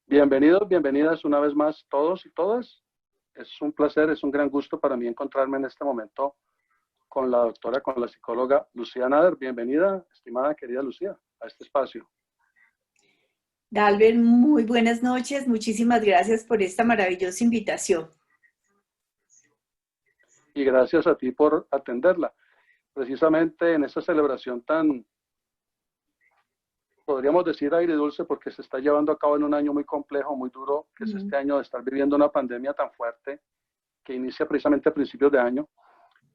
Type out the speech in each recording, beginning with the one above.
Bienvenidos, bienvenidas una vez más todos y todas. Es un placer, es un gran gusto para mí encontrarme en este momento con la doctora, con la psicóloga Lucía Nader. Bienvenida, estimada querida Lucía, a este espacio. Dalber, muy buenas noches. Muchísimas gracias por esta maravillosa invitación. Y gracias a ti por atenderla. Precisamente en esta celebración tan, podríamos decir, agridulce, porque se está llevando a cabo en un año muy complejo, muy duro, que es este año de estar viviendo una pandemia tan fuerte que inicia precisamente a principios de año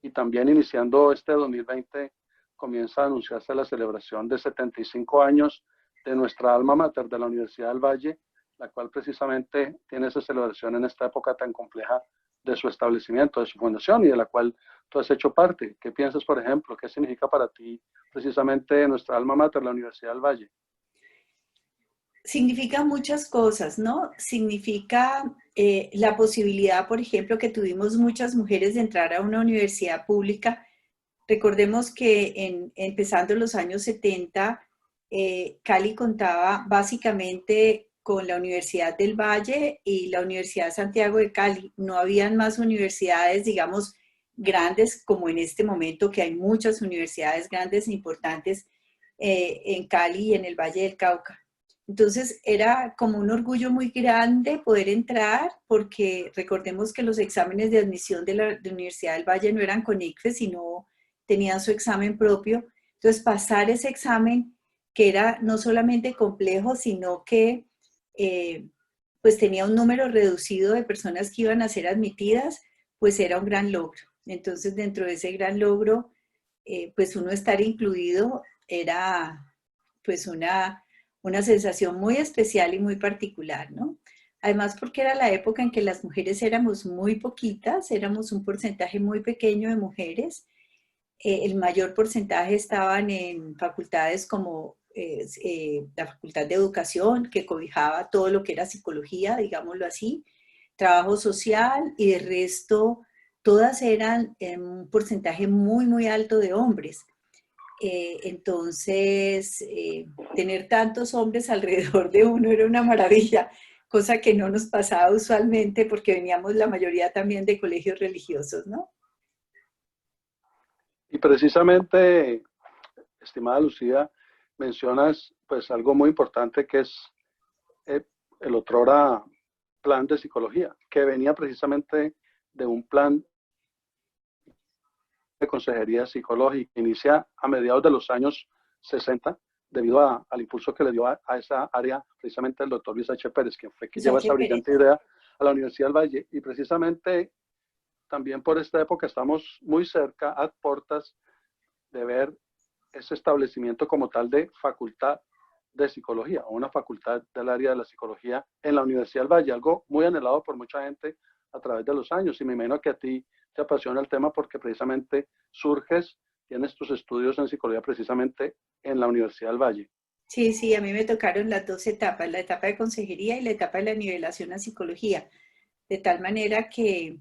y también iniciando este 2020 comienza a anunciarse la celebración de 75 años de nuestra alma mater de la Universidad del Valle, la cual precisamente tiene esa celebración en esta época tan compleja de su establecimiento, de su fundación y de la cual tú has hecho parte. ¿Qué piensas, por ejemplo? ¿Qué significa para ti precisamente nuestra alma mater, la Universidad del Valle? Significa muchas cosas, ¿no? Significa la posibilidad, por ejemplo, que tuvimos muchas mujeres de entrar a una universidad pública. Recordemos que empezando los años 70, Cali contaba básicamente con la Universidad del Valle y la Universidad de Santiago de Cali. No habían más universidades, digamos, grandes como en este momento, que hay muchas universidades grandes e importantes en Cali y en el Valle del Cauca. Entonces era como un orgullo muy grande poder entrar, porque recordemos que los exámenes de admisión de la Universidad del Valle no eran con ICFES, sino tenían su examen propio. Entonces pasar ese examen, que era no solamente complejo, sino que pues tenía un número reducido de personas que iban a ser admitidas, pues era un gran logro. Entonces dentro de ese gran logro, pues uno estar incluido era pues una sensación muy especial y muy particular, ¿no? Además, porque era la época en que las mujeres éramos muy poquitas, éramos un porcentaje muy pequeño de mujeres. El mayor porcentaje estaban en facultades como la Facultad de Educación, que cobijaba todo lo que era psicología, digámoslo así, trabajo social, y de resto todas eran en un porcentaje muy, muy alto de hombres. Entonces, tener tantos hombres alrededor de uno era una maravilla, cosa que no nos pasaba usualmente porque veníamos la mayoría también de colegios religiosos, ¿no? Y precisamente, estimada Lucía, mencionas pues algo muy importante que es eh, el otrora plan de psicología, que venía precisamente de un plan de consejería psicológica que inicia a mediados de los años 60 debido al impulso que le dio a esa área precisamente el doctor Luis H. Pérez, quien fue que lleva Sánchez esa Pérez. brillante idea a la Universidad del Valle. Y precisamente también por esta época estamos muy cerca, a puertas de ver ese establecimiento como tal de facultad de psicología o una facultad del área de la psicología en la Universidad del Valle, algo muy anhelado por mucha gente a través de los años. Y me imagino que a ti te apasiona el tema porque precisamente surges, tienes tus estudios en psicología precisamente en la Universidad del Valle. Sí, sí, a mí me tocaron las dos etapas, la etapa de consejería y la etapa de la nivelación a psicología, de tal manera que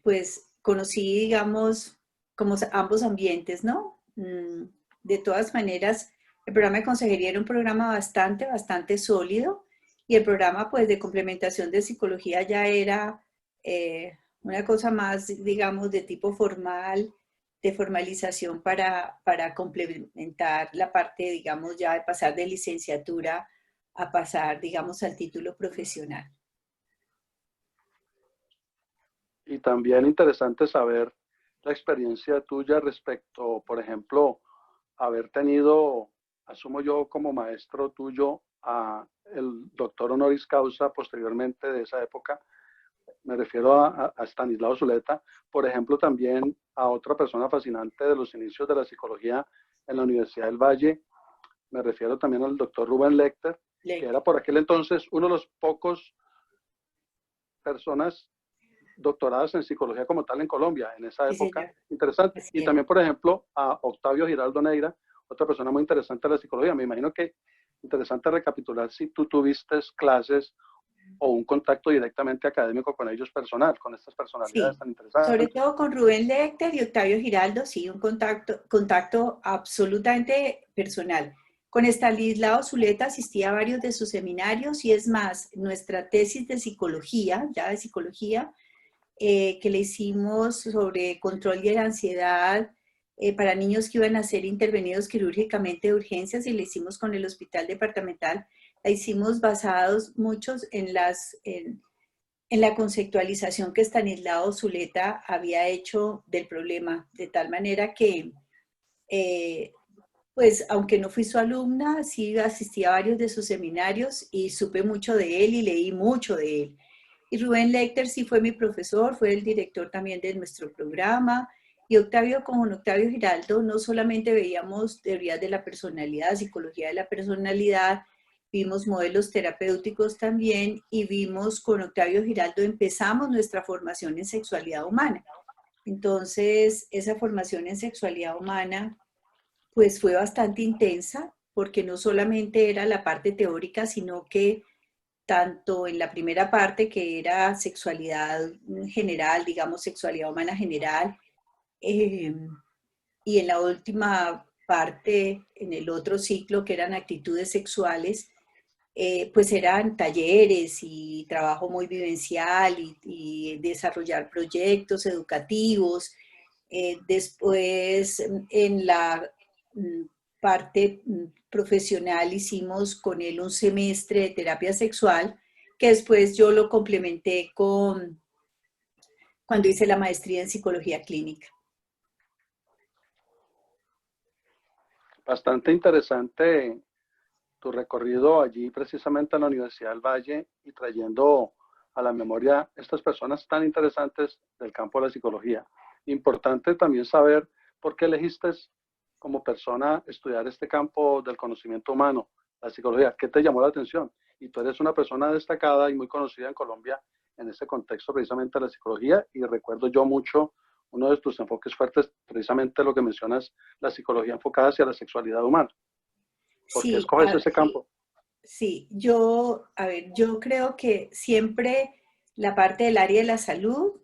pues conocí, digamos, como ambos ambientes, ¿no? De todas maneras, el programa de consejería era un programa bastante, bastante sólido, y el programa pues de complementación de psicología ya era una cosa más, digamos, de tipo formal, de formalización para complementar la parte, digamos, ya de pasar de licenciatura a pasar, digamos, al título profesional. Y también interesante saber la experiencia tuya respecto, por ejemplo, haber tenido, asumo yo como maestro tuyo, a el doctor honoris causa posteriormente de esa época, me refiero a Stanislao Zuleta, por ejemplo, también a otra persona fascinante de los inicios de la psicología en la Universidad del Valle, me refiero también al doctor Rubén Lecter, que era por aquel entonces uno de los pocos personas doctoradas en psicología como tal en Colombia, en esa Sí, época, señor. interesante. Así Y es. también, por ejemplo, a Octavio Giraldo Neira, otra persona muy interesante de la psicología. Me imagino que interesante recapitular si tú tuviste clases o un contacto directamente académico con ellos personal, con estas personalidades Sí, tan sobre interesantes. todo con Rubén Lecter y Octavio Giraldo, sí, un contacto absolutamente personal. Con Estanislao Zuleta asistí a varios de sus seminarios y es más, nuestra tesis de psicología, ya de psicología, que le hicimos sobre control de la ansiedad para niños que iban a ser intervenidos quirúrgicamente de urgencias y le hicimos con el hospital departamental, la hicimos basados muchos en la conceptualización que Estanislao Zuleta había hecho del problema, de tal manera que pues aunque no fui su alumna, sí asistí a varios de sus seminarios y supe mucho de él y leí mucho de él. Y Rubén Lecter sí fue mi profesor, fue el director también de nuestro programa. Y Octavio, con Octavio Giraldo, no solamente veíamos teorías de la personalidad, psicología de la personalidad, vimos modelos terapéuticos también y vimos con Octavio Giraldo, empezamos nuestra formación en sexualidad humana. Entonces, esa formación en sexualidad humana pues fue bastante intensa, porque no solamente era la parte teórica, sino que tanto en la primera parte, que era sexualidad general, digamos sexualidad humana general, eh, y en la última parte, en el otro ciclo, que eran actitudes sexuales, pues eran talleres y trabajo muy vivencial y desarrollar proyectos educativos. Después, en la parte profesional, hicimos con él un semestre de terapia sexual, que después yo lo complementé con cuando hice la maestría en psicología clínica. Bastante interesante tu recorrido allí precisamente en la Universidad del Valle y trayendo a la memoria estas personas tan interesantes del campo de la psicología. Importante también saber por qué elegiste como persona estudiar este campo del conocimiento humano, la psicología. ¿Qué te llamó la atención? Y tú eres una persona destacada y muy conocida en Colombia en ese contexto precisamente de la psicología, y recuerdo yo mucho uno de tus enfoques fuertes, precisamente lo que mencionas, la psicología enfocada hacia la sexualidad humana. ¿Por qué Sí, escoges ese campo? sí, a ver, yo creo que siempre la parte del área de la salud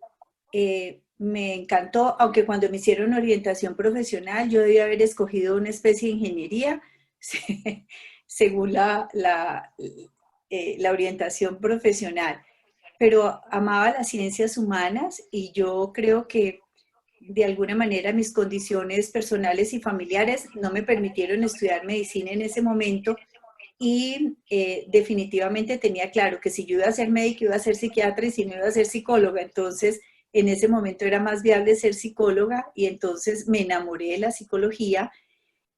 me encantó, aunque cuando me hicieron orientación profesional yo debía haber escogido una especie de ingeniería según la orientación profesional, pero amaba las ciencias humanas y yo creo que de alguna manera mis condiciones personales y familiares no me permitieron estudiar medicina en ese momento y definitivamente tenía claro que si yo iba a ser médica, iba a ser psiquiatra y si no iba a ser psicóloga. Entonces, en ese momento era más viable ser psicóloga y entonces me enamoré de la psicología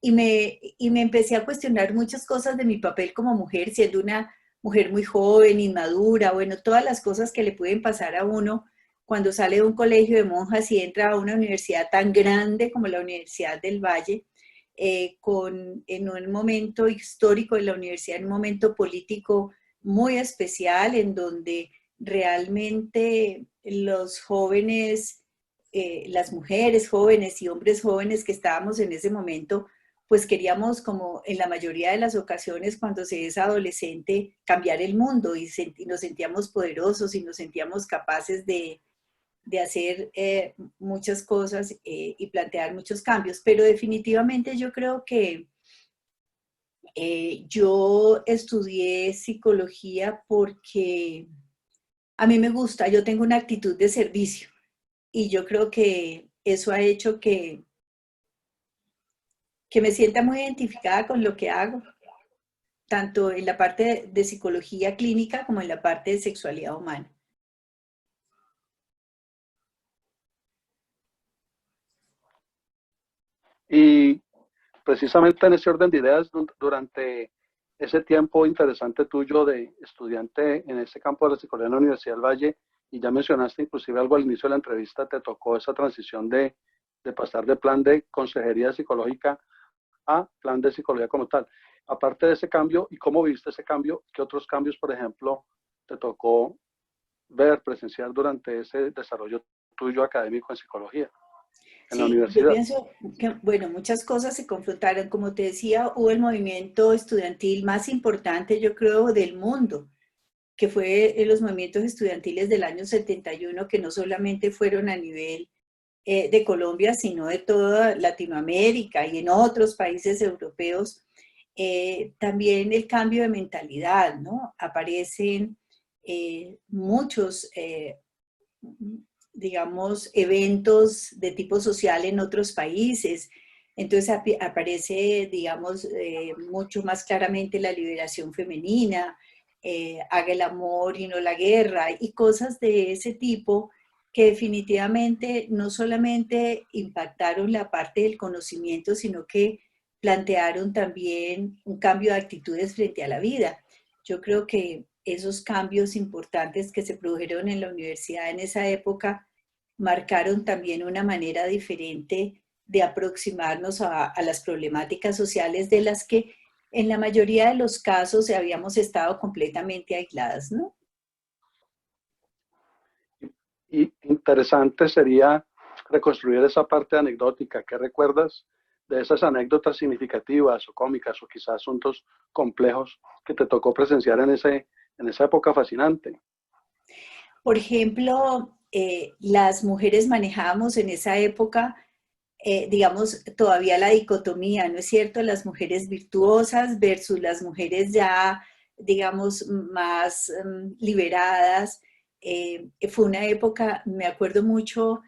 y me empecé a cuestionar muchas cosas de mi papel como mujer, siendo una mujer muy joven, inmadura, bueno, todas las cosas que le pueden pasar a uno cuando sale de un colegio de monjas y entra a una universidad tan grande como la Universidad del Valle, en un momento histórico de la universidad, en un momento político muy especial, en donde realmente los jóvenes, las mujeres jóvenes y hombres jóvenes que estábamos en ese momento, pues queríamos, como en la mayoría de las ocasiones cuando se es adolescente, cambiar el mundo y nos sentíamos poderosos y nos sentíamos capaces de hacer muchas cosas y plantear muchos cambios. Pero definitivamente yo creo que yo estudié psicología porque a mí me gusta, yo tengo una actitud de servicio y yo creo que eso ha hecho que me sienta muy identificada con lo que hago, tanto en la parte de psicología clínica como en la parte de sexualidad humana. Y precisamente en ese orden de ideas, durante ese tiempo interesante tuyo de estudiante en ese campo de la psicología en la Universidad del Valle, y ya mencionaste inclusive algo al inicio de la entrevista, te tocó esa transición de pasar de plan de consejería psicológica a plan de psicología como tal. Aparte de ese cambio, ¿y cómo viste ese cambio? ¿Qué otros cambios, por ejemplo, te tocó ver, presenciar durante ese desarrollo tuyo académico en psicología en la Sí, yo universidad? pienso que, bueno, muchas cosas se confrontaron. Como te decía, hubo el movimiento estudiantil más importante, yo creo, del mundo, que fue los movimientos estudiantiles del año 71, que no solamente fueron a nivel de Colombia, sino de toda Latinoamérica y en otros países europeos. También el cambio de mentalidad, ¿no? Aparecen muchos, digamos, eventos de tipo social en otros países. Entonces aparece, digamos, mucho más claramente la liberación femenina, haga el amor y no la guerra, y cosas de ese tipo que definitivamente no solamente impactaron la parte del conocimiento, sino que plantearon también un cambio de actitudes frente a la vida. Yo creo que esos cambios importantes que se produjeron en la universidad en esa época marcaron también una manera diferente de aproximarnos a las problemáticas sociales de las que en la mayoría de los casos habíamos estado completamente aisladas, ¿no? Y interesante sería reconstruir esa parte anecdótica. ¿Qué recuerdas de esas anécdotas significativas o cómicas o quizás asuntos complejos que te tocó presenciar en esa época fascinante? Por ejemplo, las mujeres manejábamos en esa época, digamos, todavía la dicotomía, ¿no es cierto? Las mujeres virtuosas versus las mujeres ya, digamos, más liberadas. Fue una época, me acuerdo mucho,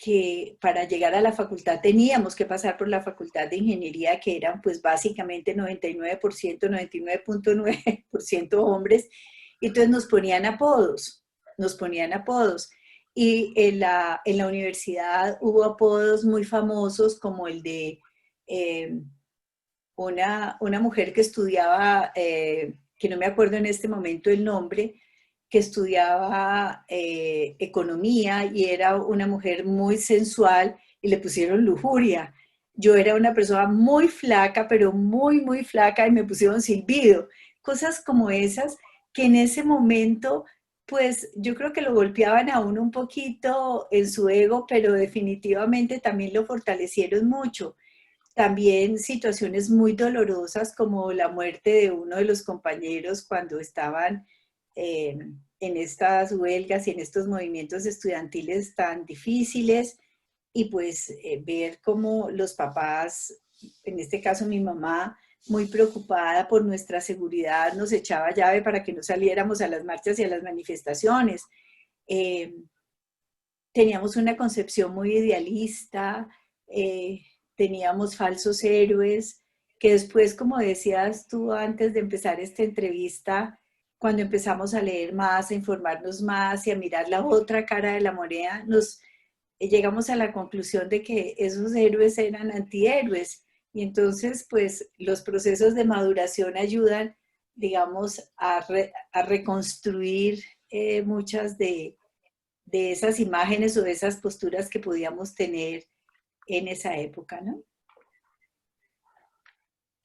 que para llegar a la facultad teníamos que pasar por la facultad de ingeniería, que eran pues básicamente 99%, 99.9% hombres, y entonces nos ponían apodos. Y en la universidad hubo apodos muy famosos como el de eh, una mujer que estudiaba, que no me acuerdo en este momento el nombre, que estudiaba economía y era una mujer muy sensual y le pusieron lujuria. Yo era una persona muy flaca, pero muy, muy flaca y me pusieron silbido. Cosas como esas que en ese momento, pues yo creo que lo golpeaban a uno un poquito en su ego, pero definitivamente también lo fortalecieron mucho. También situaciones muy dolorosas como la muerte de uno de los compañeros cuando estaban eh, en estas huelgas y en estos movimientos estudiantiles tan difíciles y pues ver cómo los papás, en este caso mi mamá, muy preocupada por nuestra seguridad, nos echaba llave para que no saliéramos a las marchas y a las manifestaciones. Eh, Teníamos una concepción muy idealista, teníamos falsos héroes, que después, como decías tú antes de empezar esta entrevista, cuando empezamos a leer más, a informarnos más y a mirar la otra cara de la moneda, nos llegamos a la conclusión de que esos héroes eran antihéroes. Y entonces, pues, los procesos de maduración ayudan, digamos, a reconstruir muchas de esas imágenes o de esas posturas que podíamos tener en esa época, ¿no?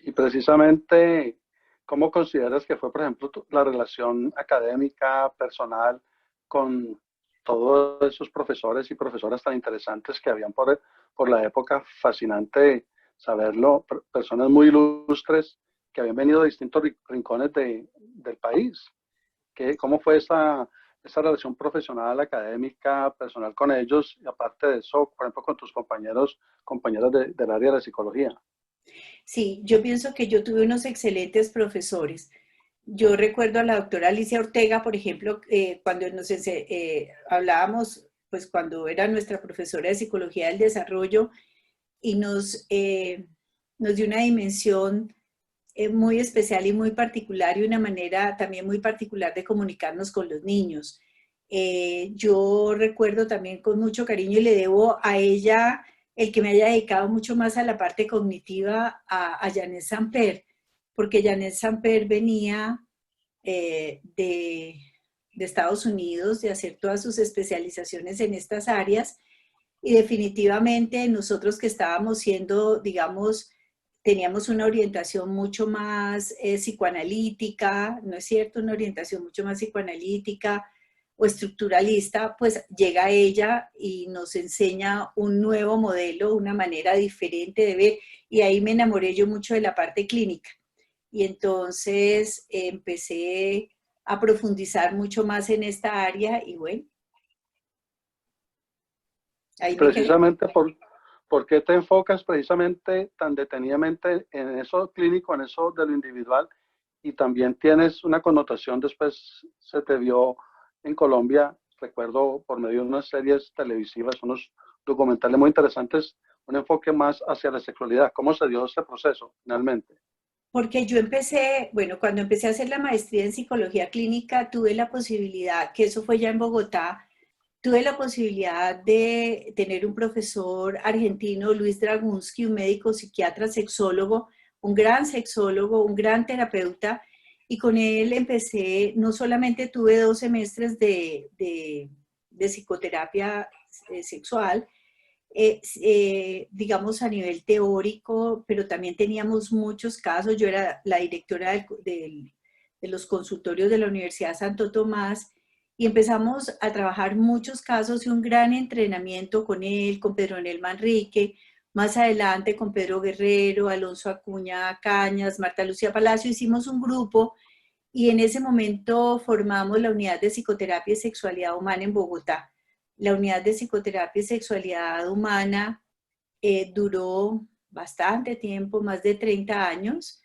Y precisamente, ¿cómo consideras que fue, por ejemplo, la relación académica, personal, con todos esos profesores y profesoras tan interesantes que habían por la época? Fascinante saberlo, personas muy ilustres que habían venido de distintos rincones del país. ¿Cómo fue esa relación profesional, académica, personal con ellos? Y aparte de eso, por ejemplo, con tus compañeros del área de la psicología. Sí, yo pienso que yo tuve unos excelentes profesores. Yo recuerdo a la doctora Alicia Ortega, por ejemplo, cuando hablábamos, pues cuando era nuestra profesora de Psicología del Desarrollo y nos dio una dimensión muy especial y muy particular y una manera también muy particular de comunicarnos con los niños. Yo recuerdo también con mucho cariño y le debo a ella el que me haya dedicado mucho más a la parte cognitiva a Janet Samper, porque Janet Samper venía de Estados Unidos de hacer todas sus especializaciones en estas áreas y definitivamente nosotros que estábamos siendo, digamos, teníamos una orientación mucho más psicoanalítica, ¿no es cierto? Una orientación mucho más psicoanalítica o estructuralista, pues llega ella y nos enseña un nuevo modelo, una manera diferente de ver, y ahí me enamoré yo mucho de la parte clínica. Y entonces empecé a profundizar mucho más en esta área y bueno, Y ahí me quedé. precisamente ¿por qué te enfocas precisamente tan detenidamente en eso clínico, en eso de lo individual? Y también tienes una connotación, después se te vio en Colombia, recuerdo por medio de unas series televisivas, unos documentales muy interesantes, un enfoque más hacia la sexualidad. ¿Cómo se dio ese proceso finalmente? Porque yo empecé, bueno, cuando empecé a hacer la maestría en psicología clínica, tuve la posibilidad, que eso fue ya en Bogotá, tuve la posibilidad de tener un profesor argentino, Luis Dragunsky, un médico psiquiatra, sexólogo, un gran terapeuta, y con él empecé, no solamente tuve 2 semestres de psicoterapia sexual, digamos a nivel teórico, pero también teníamos muchos casos. Yo era la directora de los consultorios de la Universidad Santo Tomás y empezamos a trabajar muchos casos y un gran entrenamiento con él, con Pedro Nel Manrique, más adelante con Pedro Guerrero, Alonso Acuña Cañas, Marta Lucía Palacio. Hicimos un grupo y en ese momento formamos la unidad de psicoterapia y sexualidad humana en Bogotá. La unidad de psicoterapia y sexualidad humana duró bastante tiempo, más de 30 años,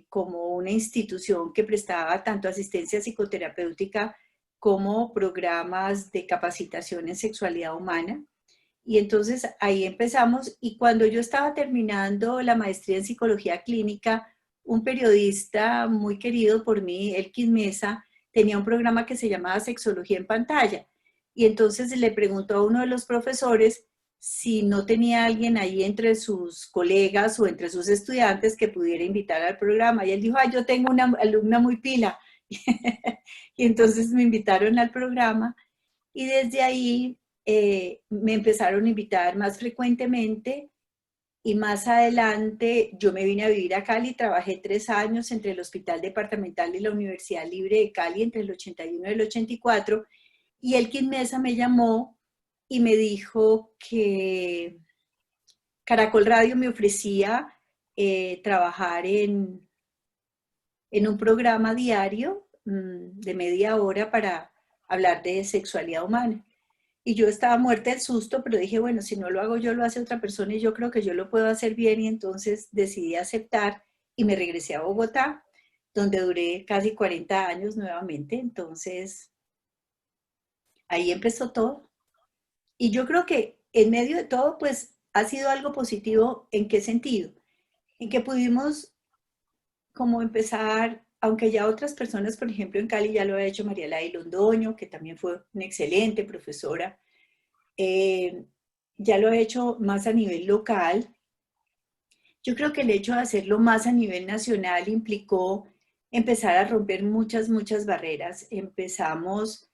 como una institución que prestaba tanto asistencia psicoterapéutica como programas de capacitación en sexualidad humana. Y entonces ahí empezamos, y cuando yo estaba terminando la maestría en psicología clínica, un periodista muy querido por mí, Elkin Mesa, tenía un programa que se llamaba Sexología en Pantalla. Y entonces le preguntó a uno de los profesores si no tenía alguien ahí entre sus colegas o entre sus estudiantes que pudiera invitar al programa. Y él dijo, yo tengo una alumna muy pila. Y entonces me invitaron al programa y desde ahí me empezaron a invitar más frecuentemente y más adelante yo me vine a vivir a Cali, trabajé 3 años entre el Hospital Departamental y la Universidad Libre de Cali entre el 81 y el 84 y Elkin Mesa me llamó y me dijo que Caracol Radio me ofrecía trabajar en un programa diario de media hora para hablar de sexualidad humana. Y yo estaba muerta del susto, pero dije, bueno, si no lo hago yo, lo hace otra persona y yo creo que yo lo puedo hacer bien. Y entonces decidí aceptar y me regresé a Bogotá, donde duré casi 40 años nuevamente. Entonces, ahí empezó todo. Y yo creo que en medio de todo, pues ha sido algo positivo. ¿En qué sentido? En que pudimos como empezar, aunque ya otras personas, por ejemplo, en Cali ya lo ha hecho María Lai Londoño, que también fue una excelente profesora, eh, ya lo ha hecho más a nivel local. Yo creo que el hecho de hacerlo más a nivel nacional implicó empezar a romper muchas barreras. Empezamos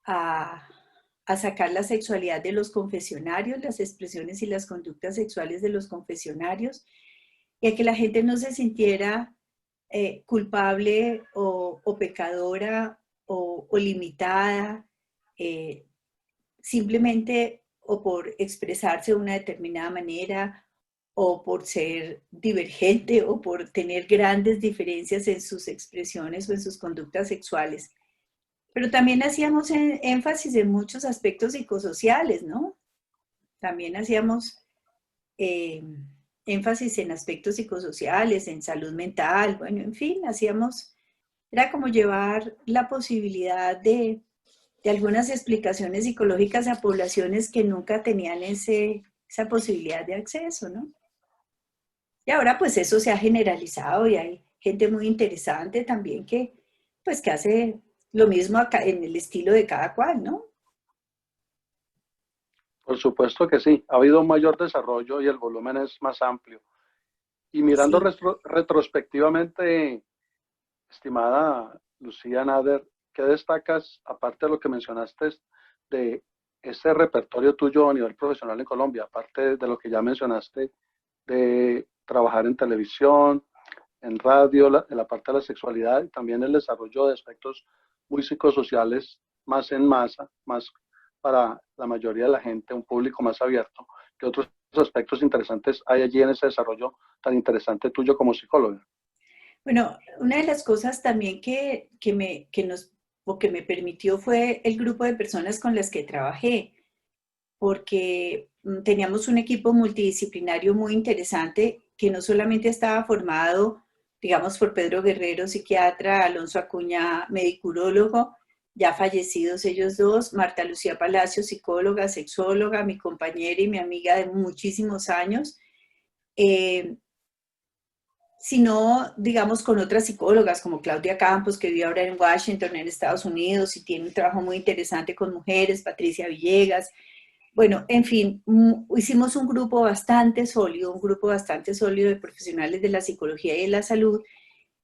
a, a sacar la sexualidad de los confesionarios, las expresiones y las conductas sexuales de los confesionarios, y a que la gente no se sintiera culpable o pecadora o limitada, eh, simplemente o por expresarse de una determinada manera, o por ser divergente, o por tener grandes diferencias en sus expresiones o en sus conductas sexuales. Pero también hacíamos énfasis en muchos aspectos psicosociales, ¿no? También hacíamos eh, énfasis en aspectos psicosociales, en salud mental, bueno, en fin, era como llevar la posibilidad de algunas explicaciones psicológicas a poblaciones que nunca tenían esa posibilidad de acceso, ¿no? Y ahora pues eso se ha generalizado y hay gente muy interesante también pues que hace lo mismo acá, en el estilo de cada cual, ¿no? Por supuesto que sí, ha habido un mayor desarrollo y el volumen es más amplio. Y mirando Sí. retrospectivamente, estimada Lucía Nader, ¿qué destacas, aparte de lo que mencionaste, de ese repertorio tuyo a nivel profesional en Colombia, aparte de lo que ya mencionaste, de trabajar en televisión, en radio, en la parte de la sexualidad y también el desarrollo de aspectos muy psicosociales, más en masa, más para la mayoría de la gente, un público más abierto? ¿Qué otros aspectos interesantes hay allí en ese desarrollo tan interesante tuyo como psicóloga? Bueno, una de las cosas también que me permitió fue el grupo de personas con las que trabajé, porque teníamos un equipo multidisciplinario muy interesante que no solamente estaba formado, digamos, por Pedro Guerrero, psiquiatra, Alonso Acuña, médico urólogo, ya fallecidos ellos dos, Marta Lucía Palacio, psicóloga, sexóloga, mi compañera y mi amiga de muchísimos años, sino, digamos, con otras psicólogas como Claudia Campos, que vive ahora en Washington, en Estados Unidos, y tiene un trabajo muy interesante con mujeres, Patricia Villegas. Bueno, en fin, hicimos un grupo bastante sólido, de profesionales de la psicología y de la salud,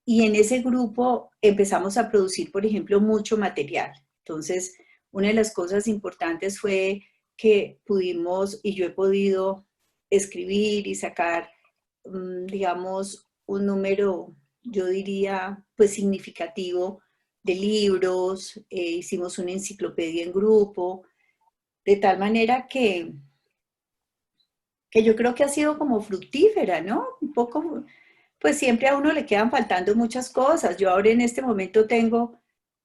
y en ese grupo empezamos a producir, por ejemplo, mucho material. Entonces, una de las cosas importantes fue que pudimos, y yo he podido escribir y sacar, digamos, un número, yo diría, pues significativo de libros, hicimos una enciclopedia en grupo, de tal manera que yo creo que ha sido como fructífera, ¿no? Un poco, pues siempre a uno le quedan faltando muchas cosas. Yo ahora en este momento tengo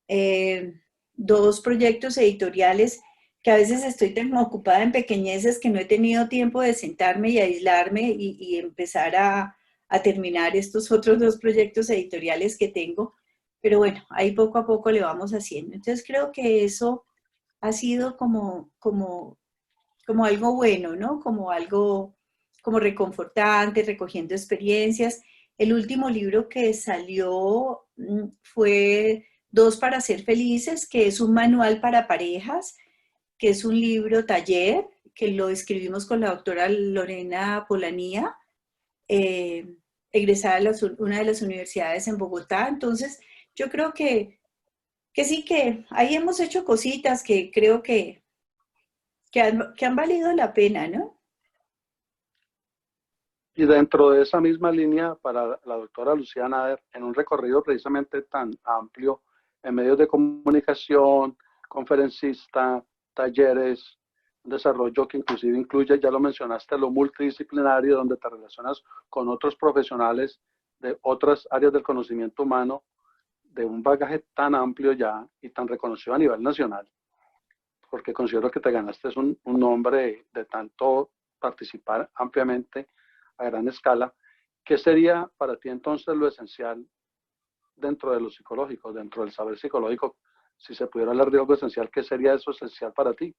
eh, dos proyectos editoriales que a veces estoy tan ocupada en pequeñeces que no he tenido tiempo de sentarme y aislarme y empezar a terminar estos otros dos proyectos editoriales que tengo. Pero bueno, ahí poco a poco le vamos haciendo. Entonces creo que eso ha sido como algo bueno, ¿no? Como algo como reconfortante, recogiendo experiencias. El último libro que salió fue Dos para ser felices, que es un manual para parejas, que es un libro taller, que lo escribimos con la doctora Lorena Polanía, eh, egresada de una de las universidades en Bogotá. Entonces, yo creo que sí, que ahí hemos hecho cositas que creo que han valido la pena, ¿no? Y dentro de esa misma línea, para la doctora Lucía Nader, en un recorrido precisamente tan amplio en medios de comunicación, conferencista, talleres, un desarrollo que inclusive incluye, ya lo mencionaste, lo multidisciplinario, donde te relacionas con otros profesionales de otras áreas del conocimiento humano, de un bagaje tan amplio ya y tan reconocido a nivel nacional, porque considero que te ganaste un nombre de tanto participar ampliamente a gran escala. ¿Qué sería para ti entonces lo esencial dentro de lo psicológico, dentro del saber psicológico? Si se pudiera hablar de algo esencial, ¿qué sería eso esencial para ti?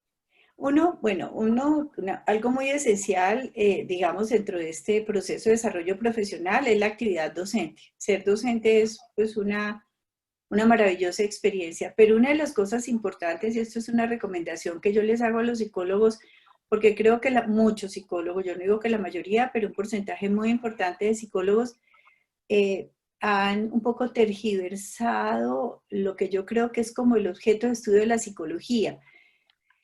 Algo muy esencial, digamos, dentro de este proceso de desarrollo profesional es la actividad docente. Ser docente es pues una maravillosa experiencia, pero una de las cosas importantes, y esto es una recomendación que yo les hago a los psicólogos, porque creo que muchos psicólogos, yo no digo que la mayoría, pero un porcentaje muy importante de psicólogos han un poco tergiversado lo que yo creo que es como el objeto de estudio de la psicología,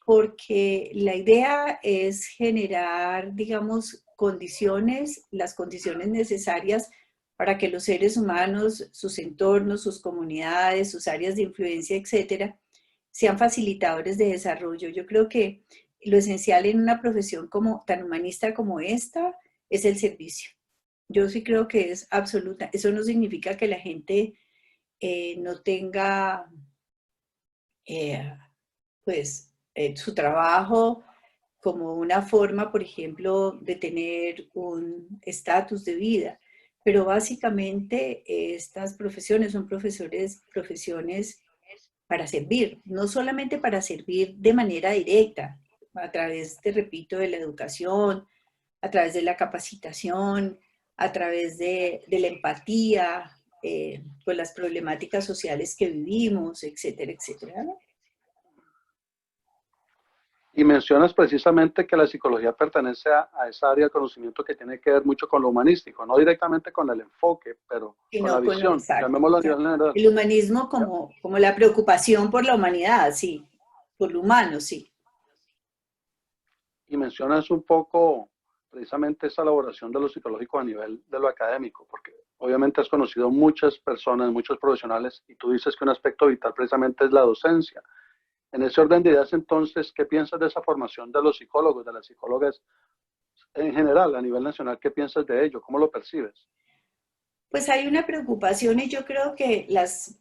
porque la idea es generar, digamos, las condiciones necesarias para que los seres humanos, sus entornos, sus comunidades, sus áreas de influencia, etcétera, sean facilitadores de desarrollo. Yo creo que lo esencial en una profesión como, tan humanista como esta es el servicio. Yo sí creo que es absoluta. Eso no significa que la gente no tenga, pues, su trabajo como una forma, por ejemplo, de tener un estatus de vida. Pero básicamente estas profesiones son profesiones para servir, no solamente para servir de manera directa, a través, te repito, de la educación, a través de la capacitación, a través de la empatía, pues las problemáticas sociales que vivimos, etcétera, etcétera, ¿no? Y mencionas precisamente que la psicología pertenece a esa área de conocimiento que tiene que ver mucho con lo humanístico, no directamente con el enfoque, pero con la Sino con lo visión, exacto, llamémoslo a nivel exacto. general. El humanismo ¿Ya? como la preocupación por la humanidad, sí, por lo humano, sí. Y mencionas un poco precisamente esa elaboración de lo psicológico a nivel de lo académico, porque obviamente has conocido muchas personas, muchos profesionales, y tú dices que un aspecto vital precisamente es la docencia. En ese orden de ideas, entonces, ¿qué piensas de esa formación de los psicólogos, de las psicólogas en general, a nivel nacional? ¿Qué piensas de ello? ¿Cómo lo percibes? Pues hay una preocupación y yo creo que las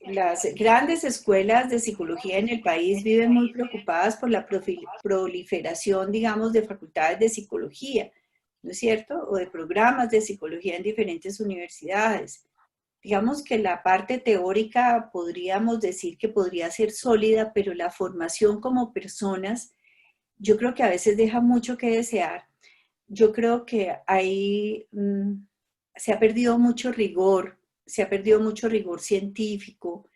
grandes escuelas de psicología en el país viven muy preocupadas por la proliferación, digamos, de facultades de psicología, ¿no es cierto? O de programas de psicología en diferentes universidades. Digamos que la parte teórica podríamos decir que podría ser sólida, pero la formación como personas, yo creo que a veces deja mucho que desear. Yo creo que ahí se ha perdido mucho rigor, se ha perdido mucho rigor científico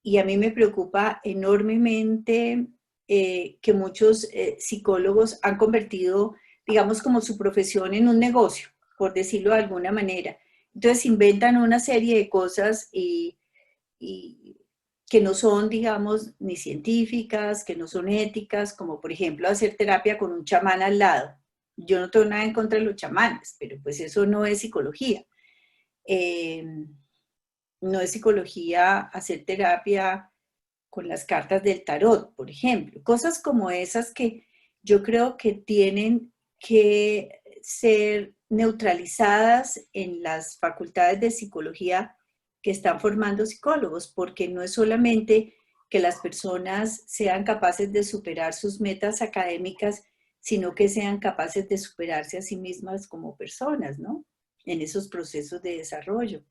y a mí me preocupa enormemente que muchos psicólogos han convertido, digamos, como su profesión en un negocio, por decirlo de alguna manera. Entonces inventan una serie de cosas y que no son, digamos, ni científicas, que no son éticas, como por ejemplo hacer terapia con un chamán al lado. Yo no tengo nada en contra de los chamanes, pero pues eso no es psicología. Eh, no es psicología hacer terapia con las cartas del tarot, por ejemplo. Cosas como esas que yo creo que tienen que ser neutralizadas en las facultades de psicología que están formando psicólogos, porque no es solamente que las personas sean capaces de superar sus metas académicas, sino que sean capaces de superarse a sí mismas como personas, ¿no? En esos procesos de desarrollo.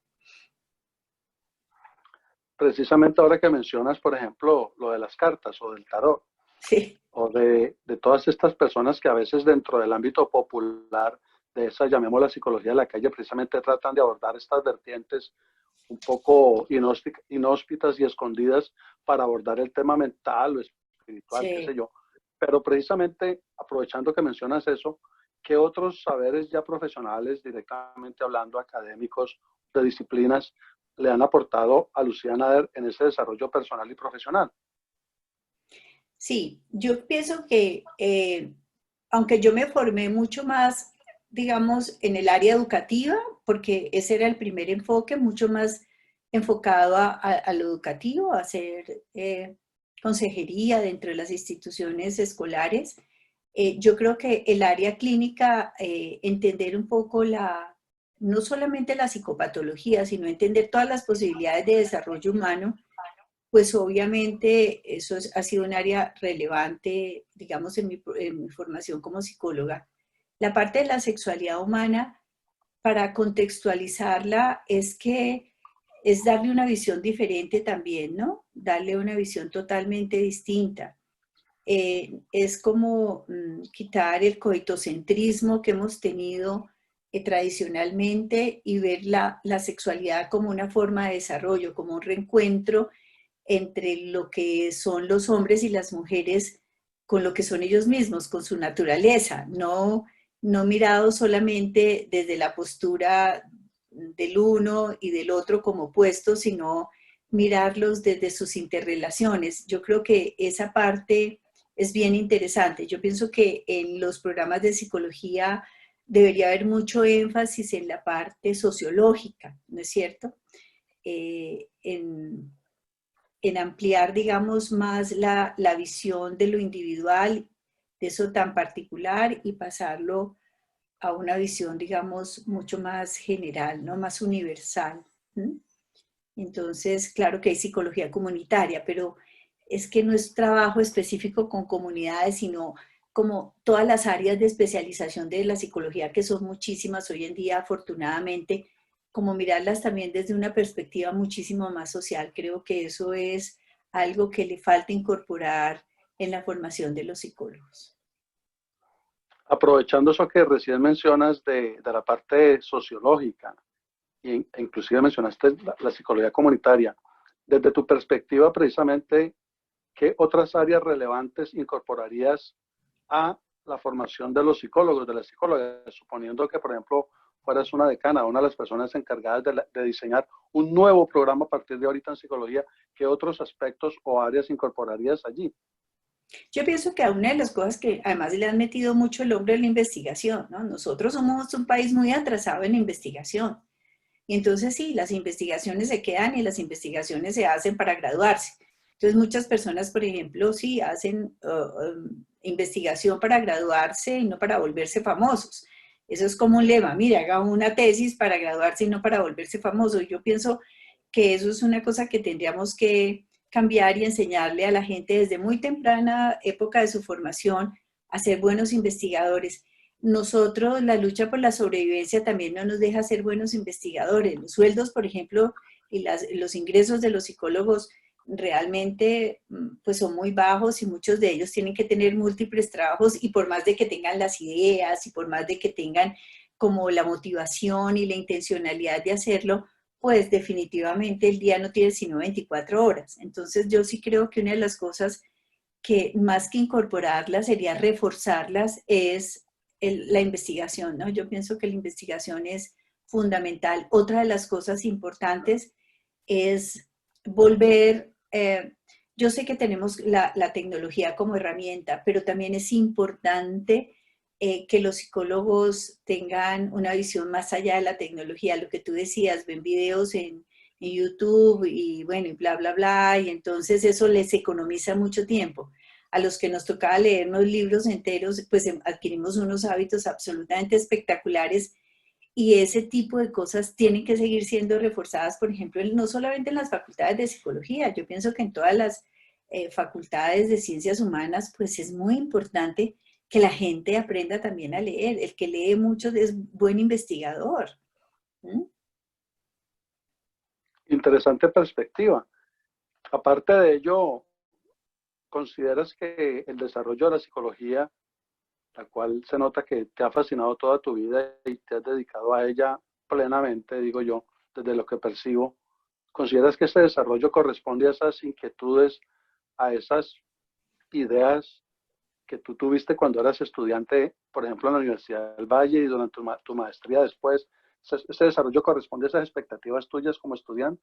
Precisamente ahora que mencionas, por ejemplo, lo de las cartas o del tarot, Sí, o de todas estas personas que a veces dentro del ámbito popular de esa, llamémosla psicología de la calle, precisamente tratan de abordar estas vertientes un poco inhóspitas y escondidas para abordar el tema mental o espiritual, qué sé sí. yo. Pero precisamente, aprovechando que mencionas eso, ¿qué otros saberes ya profesionales, directamente hablando, académicos, de disciplinas, le han aportado a Lucía Nader en ese desarrollo personal y profesional? Sí, yo pienso que aunque yo me formé mucho más, digamos, en el área educativa, porque ese era el primer enfoque, mucho más enfocado a lo educativo, a hacer consejería dentro de las instituciones escolares. Yo creo que el área clínica, entender un poco no solamente la psicopatología, sino entender todas las posibilidades de desarrollo humano, pues obviamente ha sido un área relevante, digamos, en mi formación como psicóloga. La parte de la sexualidad humana, para contextualizarla, es que es darle una visión diferente también, ¿no? Darle una visión totalmente distinta. Es como quitar el coitocentrismo que hemos tenido tradicionalmente y ver la sexualidad como una forma de desarrollo, como un reencuentro entre lo que son los hombres y las mujeres con lo que son ellos mismos, con su naturaleza, no mirado solamente desde la postura del uno y del otro como opuestos, sino mirarlos desde sus interrelaciones. Yo creo que esa parte es bien interesante. Yo pienso que en los programas de psicología debería haber mucho énfasis en la parte sociológica, ¿no es cierto? En ampliar, digamos, más la visión de lo individual, de eso tan particular, y pasarlo a una visión, digamos, mucho más general, ¿no? Más universal. ¿Mm? Entonces, claro que hay psicología comunitaria, pero es que no es trabajo específico con comunidades, sino como todas las áreas de especialización de la psicología, que son muchísimas hoy en día, afortunadamente, como mirarlas también desde una perspectiva muchísimo más social. Creo que eso es algo que le falta incorporar en la formación de los psicólogos. Aprovechando eso que recién mencionas de la parte sociológica, e inclusive mencionaste la psicología comunitaria, desde tu perspectiva precisamente, ¿qué otras áreas relevantes incorporarías a la formación de los psicólogos, de las psicólogas, suponiendo que, por ejemplo, fueras una decana, una de las personas encargadas de diseñar un nuevo programa a partir de ahorita en psicología? ¿Qué otros aspectos o áreas incorporarías allí? Yo pienso que a una de las cosas que además le han metido mucho el hombro es la investigación, ¿no? Nosotros somos un país muy atrasado en investigación. Y entonces sí, las investigaciones se quedan y las investigaciones se hacen para graduarse. Entonces muchas personas, por ejemplo, sí hacen investigación para graduarse y no para volverse famosos. Eso es como un lema, mire, haga una tesis para graduarse y no para volverse famoso. Yo pienso que eso es una cosa que tendríamos que cambiar y enseñarle a la gente desde muy temprana época de su formación a ser buenos investigadores. Nosotros, la lucha por la sobrevivencia también no nos deja ser buenos investigadores. Los sueldos, por ejemplo, y los ingresos de los psicólogos realmente pues son muy bajos y muchos de ellos tienen que tener múltiples trabajos y por más de que tengan las ideas y por más de que tengan como la motivación y la intencionalidad de hacerlo, pues definitivamente el día no tiene sino 24 horas. Entonces yo sí creo que una de las cosas que más que incorporarlas sería reforzarlas es la investigación, ¿no? Yo pienso que la investigación es fundamental. Otra de las cosas importantes es volver, yo sé que tenemos la tecnología como herramienta, pero también es importante que los psicólogos tengan una visión más allá de la tecnología. Lo que tú decías, ven videos en YouTube y bueno, y bla, bla, bla, y entonces eso les economiza mucho tiempo. A los que nos tocaba leernos libros enteros, pues adquirimos unos hábitos absolutamente espectaculares y ese tipo de cosas tienen que seguir siendo reforzadas, por ejemplo, no solamente en las facultades de psicología, yo pienso que en todas las facultades de ciencias humanas, pues es muy importante que la gente aprenda también a leer. El que lee mucho es buen investigador. ¿Mm? Interesante perspectiva. Aparte de ello, ¿consideras que el desarrollo de la psicología, la cual se nota que te ha fascinado toda tu vida y te has dedicado a ella plenamente, digo yo, desde lo que percibo, consideras que este desarrollo corresponde a esas inquietudes, a esas ideas que tú tuviste cuando eras estudiante, por ejemplo, en la Universidad del Valle y durante tu maestría después? ¿Ese desarrollo corresponde a esas expectativas tuyas como estudiante?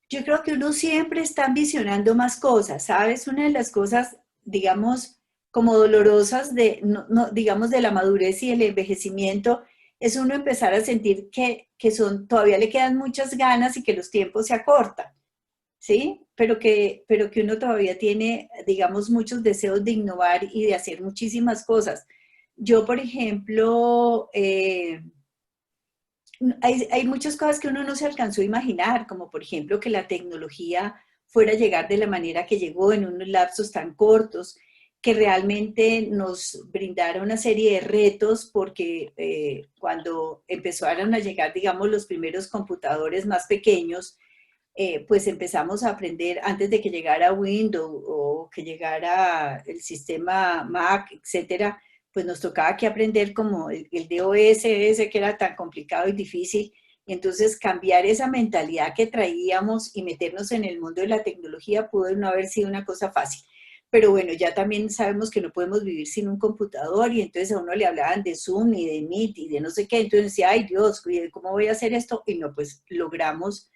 Yo creo que uno siempre está ambicionando más cosas, ¿sabes? Una de las cosas, digamos, como dolorosas de, digamos, de la madurez y el envejecimiento, es uno empezar a sentir que todavía le quedan muchas ganas y que los tiempos se acortan, ¿sí? Pero que uno todavía tiene, digamos, muchos deseos de innovar y de hacer muchísimas cosas. Yo, por ejemplo, hay muchas cosas que uno no se alcanzó a imaginar, como por ejemplo que la tecnología fuera a llegar de la manera que llegó en unos lapsos tan cortos, que realmente nos brindara una serie de retos, porque cuando empezaron a llegar, digamos, los primeros computadores más pequeños, pues empezamos a aprender antes de que llegara Windows o que llegara el sistema Mac, etcétera, pues nos tocaba que aprender como el DOS ese que era tan complicado y difícil. Y entonces cambiar esa mentalidad que traíamos y meternos en el mundo de la tecnología pudo no haber sido una cosa fácil. Pero bueno, ya también sabemos que no podemos vivir sin un computador y entonces a uno le hablaban de Zoom y de Meet y de no sé qué. Entonces decía, ay Dios, ¿cómo voy a hacer esto? Y no, pues logramos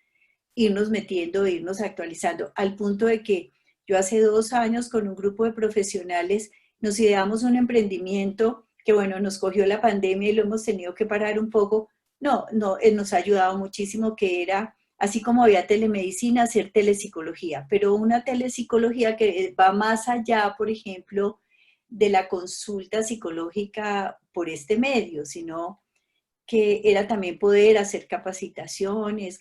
irnos metiendo, irnos actualizando, al punto de que yo hace 2 años con un grupo de profesionales nos ideamos un emprendimiento que bueno, nos cogió la pandemia y lo hemos tenido que parar un poco. No, no, nos ha ayudado muchísimo, que era, así como había telemedicina, hacer telepsicología, pero una telepsicología que va más allá, por ejemplo, de la consulta psicológica por este medio, sino que era también poder hacer capacitaciones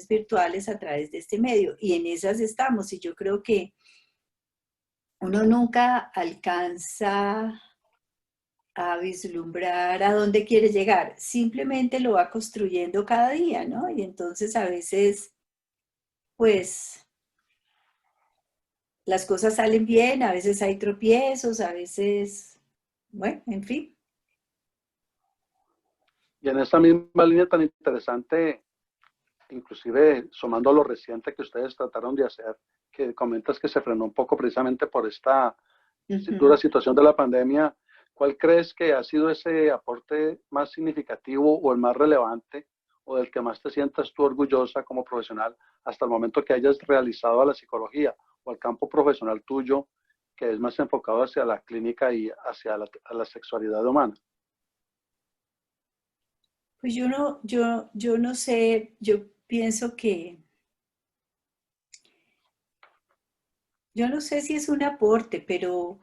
virtuales a través de este medio. Y en esas estamos. Y yo creo que uno nunca alcanza a vislumbrar a dónde quiere llegar. Simplemente lo va construyendo cada día, ¿no? Y entonces a veces, pues, las cosas salen bien, a veces hay tropiezos, a veces, bueno, en fin. Y en esa misma línea tan interesante, inclusive sumando a lo reciente que ustedes trataron de hacer, que comentas que se frenó un poco precisamente por esta dura Ujú. situación de la pandemia, ¿cuál crees que ha sido ese aporte más significativo o el más relevante o del que más te sientas tú orgullosa como profesional hasta el momento que hayas realizado a la psicología o al campo profesional tuyo que es más enfocado hacia la clínica y hacia a la sexualidad humana? Pues yo no sé, yo pienso que yo no sé si es un aporte, pero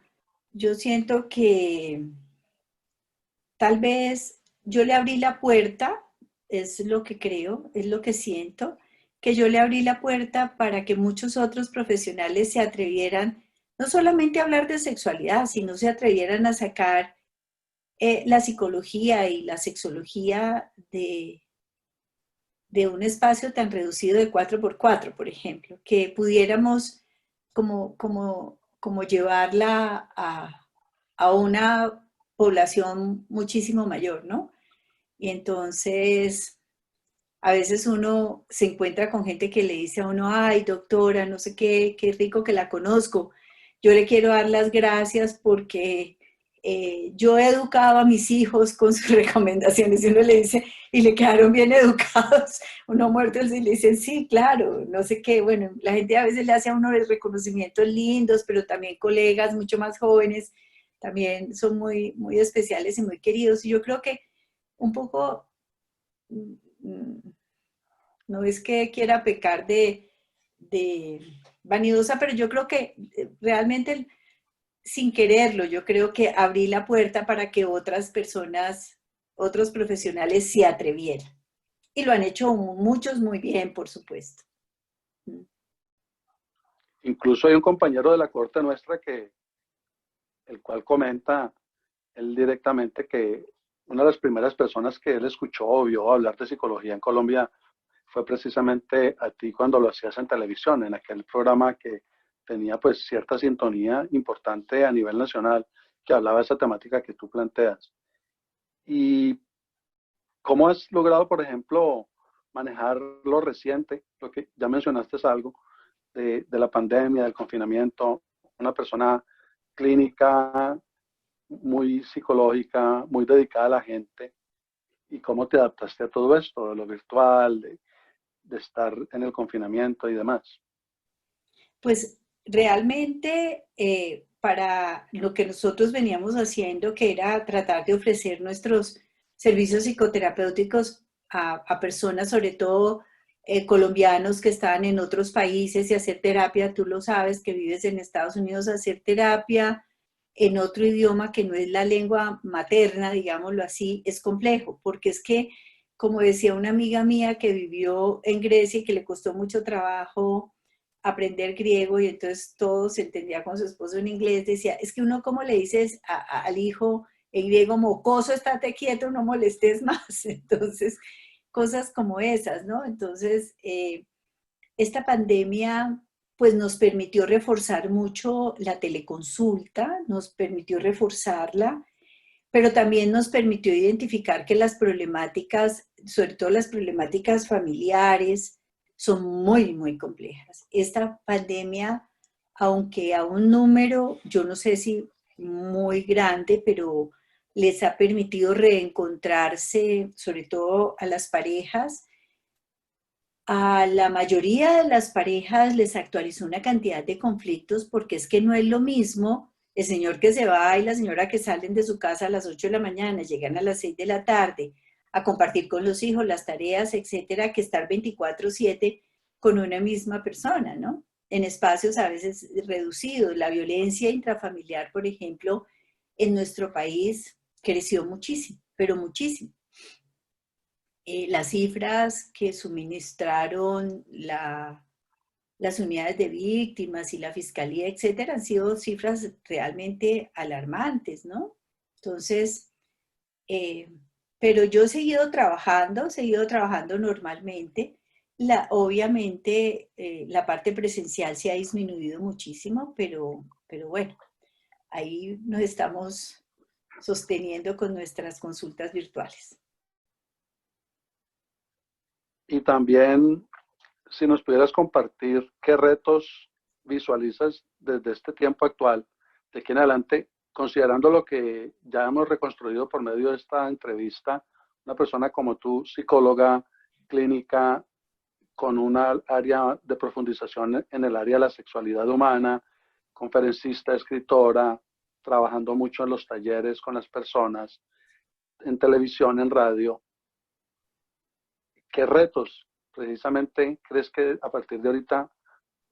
yo siento que tal vez yo le abrí la puerta, es lo que creo, es lo que siento, que yo le abrí la puerta para que muchos otros profesionales se atrevieran no solamente a hablar de sexualidad, sino se atrevieran a sacar la psicología y la sexología de un espacio tan reducido de 4x4, por ejemplo, que pudiéramos como llevarla a una población muchísimo mayor, ¿no? Y entonces, a veces uno se encuentra con gente que le dice a uno, ay, doctora, no sé qué, qué rico que la conozco. Yo le quiero dar las gracias porque yo he educado a mis hijos con sus recomendaciones. Y uno le dice, y le quedaron bien educados. Uno muerto y le dicen, sí, claro, no sé qué. Bueno, la gente a veces le hace a uno reconocimientos lindos, pero también colegas mucho más jóvenes también son muy, muy especiales y muy queridos. Y yo creo que un poco no es que quiera pecar de vanidosa, pero yo creo que realmente sin quererlo, yo creo que abrí la puerta para que otras personas, otros profesionales se atrevieran. Y lo han hecho muchos muy bien, por supuesto. Incluso hay un compañero de la corte nuestra el cual comenta él directamente que una de las primeras personas que él escuchó o vio hablar de psicología en Colombia fue precisamente a ti cuando lo hacías en televisión, en aquel programa que tenía pues cierta sintonía importante a nivel nacional, que hablaba de esa temática que tú planteas. ¿Y cómo has logrado, por ejemplo, manejar lo reciente, lo que ya mencionaste es algo, de la pandemia, del confinamiento, una persona clínica, muy psicológica, muy dedicada a la gente, y cómo te adaptaste a todo esto, de lo virtual, de estar en el confinamiento y demás? Pues realmente para lo que nosotros veníamos haciendo, que era tratar de ofrecer nuestros servicios psicoterapéuticos a personas, sobre todo colombianos que estaban en otros países y hacer terapia, tú lo sabes, que vives en Estados Unidos, hacer terapia en otro idioma que no es la lengua materna, digámoslo así, es complejo, porque es que, como decía una amiga mía que vivió en Grecia y que le costó mucho trabajo aprender griego y entonces todo se entendía con su esposo en inglés, decía, es que uno como le dices al hijo en griego, mocoso, estate quieto, no molestes más. Entonces, cosas como esas, ¿no? Entonces, esta pandemia pues nos permitió reforzar mucho la teleconsulta, nos permitió reforzarla, pero también nos permitió identificar que las problemáticas, sobre todo las problemáticas familiares, son muy, muy complejas. Esta pandemia, aunque a un número, yo no sé si muy grande, pero les ha permitido reencontrarse, sobre todo a las parejas. A la mayoría de las parejas les actualizó una cantidad de conflictos porque es que no es lo mismo el señor que se va y la señora que salen de su casa a las 8 de la mañana, llegan a las 6 de la tarde a compartir con los hijos las tareas, etcétera, que estar 24/7 con una misma persona, ¿no? En espacios a veces reducidos. La violencia intrafamiliar, por ejemplo, en nuestro país creció muchísimo, pero muchísimo. Las cifras que suministraron las unidades de víctimas y la fiscalía, etcétera, han sido cifras realmente alarmantes, ¿no? Entonces, eh, pero yo he seguido trabajando normalmente. Obviamente, la parte presencial se ha disminuido muchísimo, pero bueno, ahí nos estamos sosteniendo con nuestras consultas virtuales. Y también, si nos pudieras compartir qué retos visualizas desde este tiempo actual, de aquí en adelante, considerando lo que ya hemos reconstruido por medio de esta entrevista, una persona como tú, psicóloga clínica, con una área de profundización en el área de la sexualidad humana, conferencista, escritora, trabajando mucho en los talleres con las personas, en televisión, en radio. ¿Qué retos precisamente crees que a partir de ahorita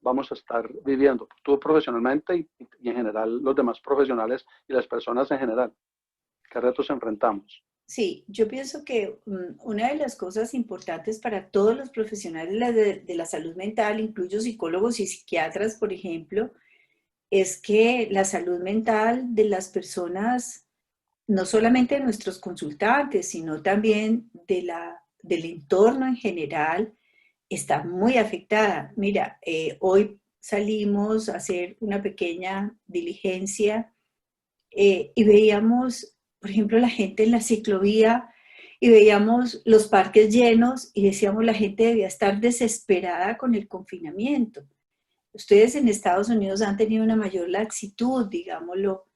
vamos a estar viviendo? Tú profesionalmente y en general los demás profesionales y las personas en general. ¿Qué retos enfrentamos? Sí, yo pienso que una de las cosas importantes para todos los profesionales de la salud mental, incluyo psicólogos y psiquiatras, por ejemplo, es que la salud mental de las personas, no solamente de nuestros consultantes, sino también del entorno en general, está muy afectada. Mira, hoy salimos a hacer una pequeña diligencia y veíamos, por ejemplo, la gente en la ciclovía y veíamos los parques llenos y decíamos la gente debía estar desesperada con el confinamiento. Ustedes en Estados Unidos han tenido una mayor laxitud, digámoslo,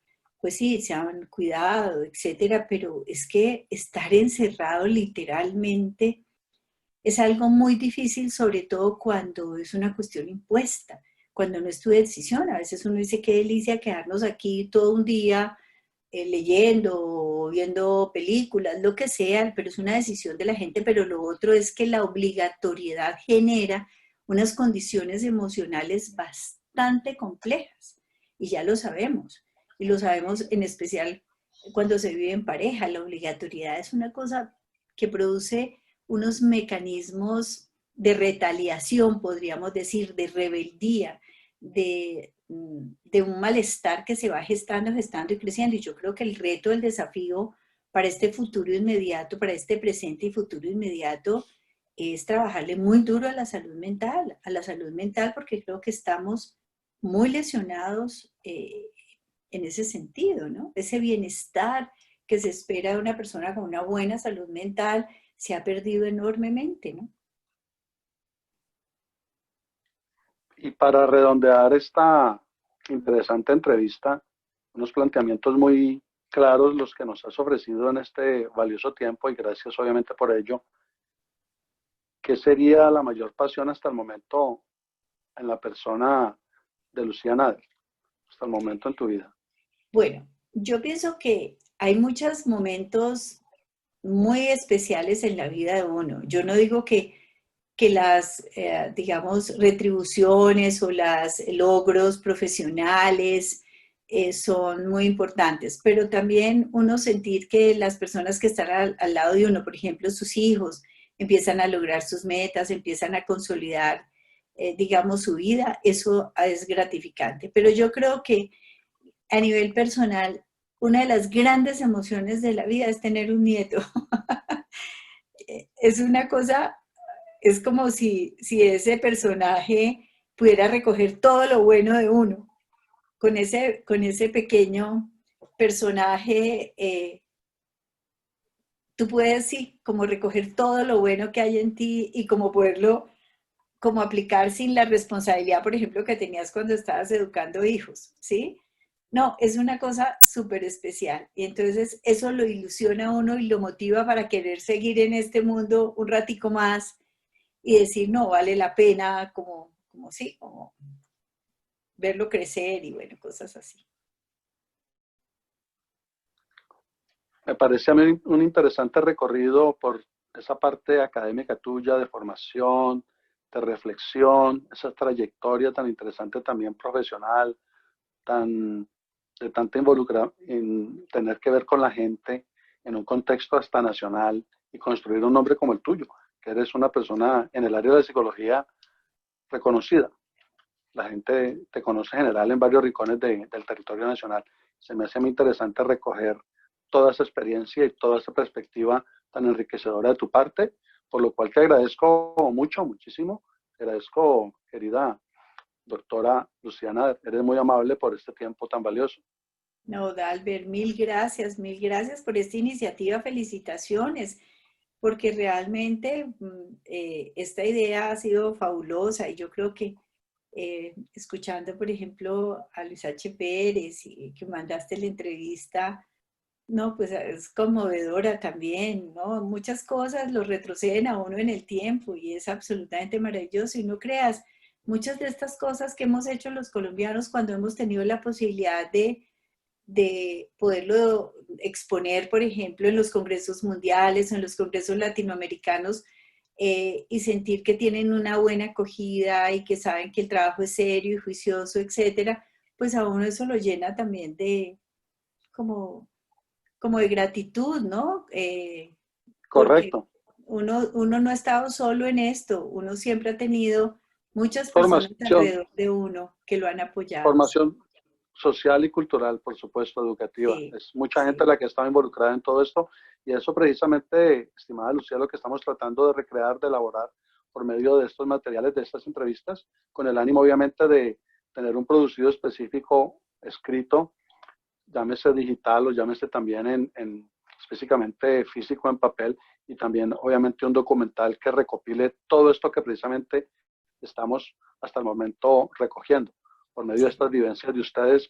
pues sí, se han cuidado, etcétera, pero es que estar encerrado literalmente es algo muy difícil, sobre todo cuando es una cuestión impuesta, cuando no es tu decisión. A veces uno dice, qué delicia quedarnos aquí todo un día leyendo o viendo películas, lo que sea, pero es una decisión de la gente. Pero lo otro es que la obligatoriedad genera unas condiciones emocionales bastante complejas y ya lo sabemos. Y lo sabemos en especial cuando se vive en pareja. La obligatoriedad es una cosa que produce unos mecanismos de retaliación, podríamos decir, de rebeldía, de un malestar que se va gestando, gestando y creciendo. Y yo creo que el reto, el desafío para este futuro inmediato, para este presente y futuro inmediato, es trabajarle muy duro a la salud mental, porque creo que estamos muy lesionados en ese sentido, ¿no? Ese bienestar que se espera de una persona con una buena salud mental se ha perdido enormemente, ¿no? Y para redondear esta interesante entrevista, unos planteamientos muy claros los que nos has ofrecido en este valioso tiempo y gracias obviamente por ello. ¿Qué sería la mayor pasión hasta el momento en la persona de Lucía Nader, hasta el momento en tu vida? Bueno, yo pienso que hay muchos momentos muy especiales en la vida de uno. Yo no digo que las, digamos, retribuciones o los logros profesionales son muy importantes, pero también uno sentir que las personas que están al lado de uno, por ejemplo, sus hijos, empiezan a lograr sus metas, empiezan a consolidar, digamos, su vida, eso es gratificante. Pero yo creo que a nivel personal, una de las grandes emociones de la vida es tener un nieto. Es una cosa, es como si ese personaje pudiera recoger todo lo bueno de uno. Con ese pequeño personaje, tú puedes, sí, como recoger todo lo bueno que hay en ti y como poderlo, como aplicar sin la responsabilidad, por ejemplo, que tenías cuando estabas educando hijos, ¿sí? No, es una cosa súper especial. Y entonces eso lo ilusiona a uno y lo motiva para querer seguir en este mundo un ratico más y decir, no, vale la pena, como sí, como verlo crecer y bueno, cosas así. Me parece a mí un interesante recorrido por esa parte académica tuya de formación, de reflexión, esa trayectoria tan interesante también profesional, tan, de tanta involucra en tener que ver con la gente en un contexto hasta nacional y construir un nombre como el tuyo, que eres una persona en el área de la psicología reconocida. La gente te conoce en general en varios rincones del territorio nacional. Se me hace muy interesante recoger toda esa experiencia y toda esa perspectiva tan enriquecedora de tu parte, por lo cual te agradezco mucho, muchísimo. Te agradezco, querida doctora Luciana, eres muy amable por este tiempo tan valioso. No, Dalbert, mil gracias por esta iniciativa, felicitaciones, porque realmente esta idea ha sido fabulosa y yo creo que escuchando, por ejemplo, a Luis H. Pérez y que mandaste la entrevista, no, pues es conmovedora también, ¿no? Muchas cosas lo retroceden a uno en el tiempo y es absolutamente maravilloso. Y no creas, muchas de estas cosas que hemos hecho los colombianos cuando hemos tenido la posibilidad de poderlo exponer, por ejemplo, en los congresos mundiales o en los congresos latinoamericanos y sentir que tienen una buena acogida y que saben que el trabajo es serio y juicioso, etcétera, pues a uno eso lo llena también de como como de gratitud, ¿no? Porque Correcto. uno no ha estado solo en esto, uno siempre ha tenido muchas personas Formación, alrededor de uno que lo han apoyado. formación social y cultural, por supuesto, educativa. Sí, Es mucha gente sí, la que está involucrada en todo esto y eso precisamente, estimada Lucía, lo que estamos tratando de recrear, de elaborar por medio de estos materiales, de estas entrevistas, con el ánimo obviamente de tener un producido específico escrito, llámese digital o llámese también en específicamente físico en papel y también obviamente un documental que recopile todo esto que precisamente estamos hasta el momento recogiendo por medio de sí. estas vivencias de ustedes